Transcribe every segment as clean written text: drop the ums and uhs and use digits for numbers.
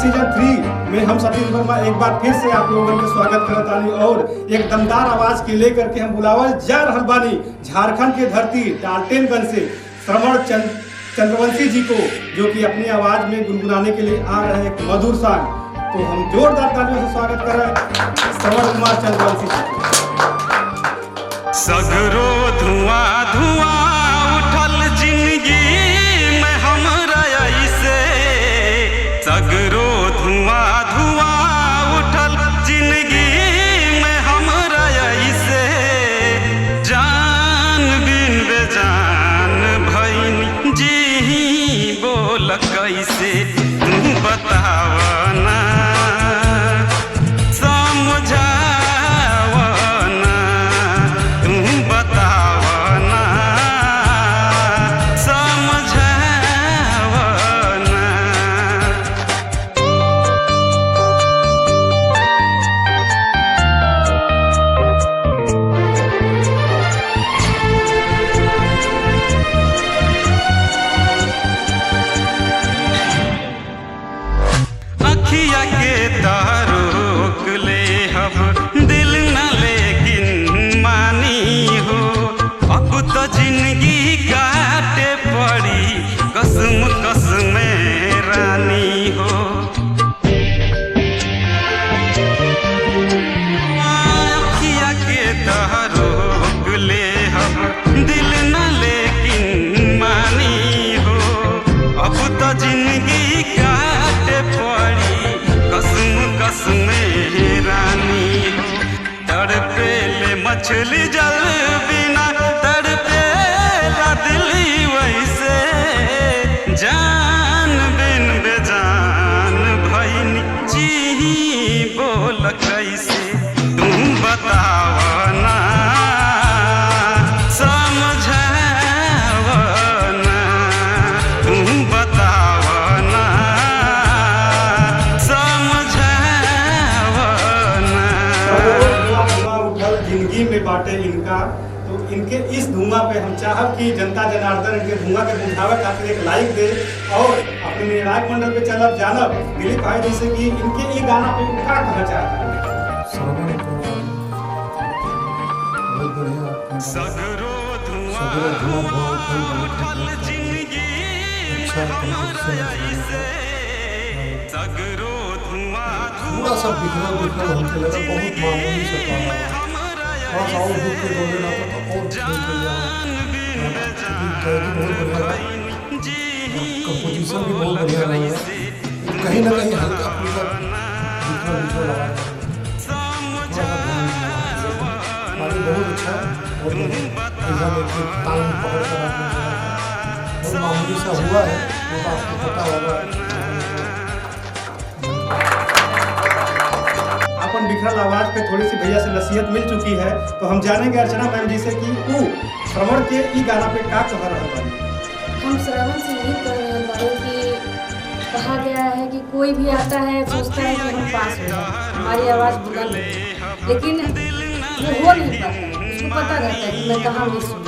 Season 3 में हम सतीश वर्मा एक बार फिर से आप लोगों के स्वागत करतानी और एक दमदार आवाज के लेकर के हम बुलावल जा रहल बानी झारखंड के धरती डाल्टनगंज से श्रवण चंद्रवंशी जी को, जो कि अपनी आवाज में गुनगुनाने के लिए आ रहे हैं एक मधुर सॉन्ग। तो हम जोरदार तालियों से स्वागत कर रहे हैं श्रवण कुमार चंद्रवंशी जी। सगरो धुआं धुआं उठल जिंदगी में हमरा ऐसे, सगरो धुआं धुआं उठल जिंदगी में हमरा ऐसे, जान बिन बेजान भइनी जी बोल कैसे, तू बतावना अखिया के तारोक ले हम दिल न लेकिन मानी हो, अब तो जिंदगी काटे पड़ी कसम कसम रानी हो। अखिया के तारोक ले हम दिल न लेकिन मानी हो, अब तो जिंदगी काटे पड़ी कसम रानी हो। तड़पेले मछली जल बिना तड़पेला दिल वैसे, जान बिन बेजान भइनी जी बोल कैसे, तुम बतावना समझावना, तुम बतावना जिंदगी में बाटे इनका। तो इनके इस धुआं पे हम चाहब कि जनता जनार्दन इनके धुआं के बुझावे खातिर एक लाइक दे और अपने निर्णायक मंडल पे चलब जानब दिलीप भाई जी से कि इनके ये गाना पे क्या कहना चाहते हैं। सगरो धुआं उठल जिंदगी सगरो धुआं पूरा सब बिखरा बिखरा हमको लगा बहुत मामूली से काम है। थोड़ा सा और दूर पे बोलने ना तो और खेल कर कंपोजिशन भी बहुत बढ़िया रहा है, कहीं ना कहीं हल्का फुल्का बिखरा बिखरा लगा है, बहुत अच्छा और एकदम एक टाइम पकड़ कर आपने बहुत मामूली सा हुआ है, वो तो आपको पता होगा। अपन बिखरल आवाज पे थोड़ी सी भैया से नसीहत मिल चुकी है, तो हम जानेंगे अर्चना मैम जी से कि वो श्रवण के ई गाना पे क्या कह रहा है। हम श्रवण से यही कह रहे हैं कि कहा गया है कि कोई भी आता है सोचता है कि हम पास हो जाए, हमारी आवाज़ बुलंद है, लेकिन वो हो नहीं पाता, उसको पता रहता है कि मैं कहाँ मिस हूँ।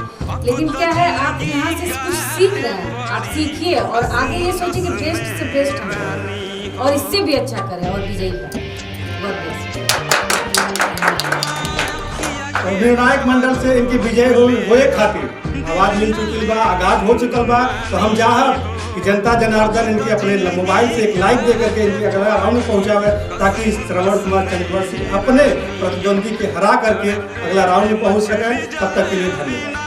लेकिन क्या है, आप यहाँ से कुछ सीख रहे हैं, आप सीखिए और आगे ये सोचिए कि बेस्ट से बेस्ट हम करें और इससे भी अच्छा करें और विजयी करें। निर्णायक मंडल से इनकी विजय होए खातिर आवाज मिल चुकी बा, आगाज हो चुकल बा। तो हम चाहब कि जनता जनार्दन इनके अपने मोबाइल से एक लाइक दे करके इनके अगला राउंड पहुंचावे, ताकि श्रवण कुमार चंद्रवंशी अपने प्रतिद्वंदी के हरा करके अगला राउंड में पहुंच सके। तब तक के लिए धन्यवाद।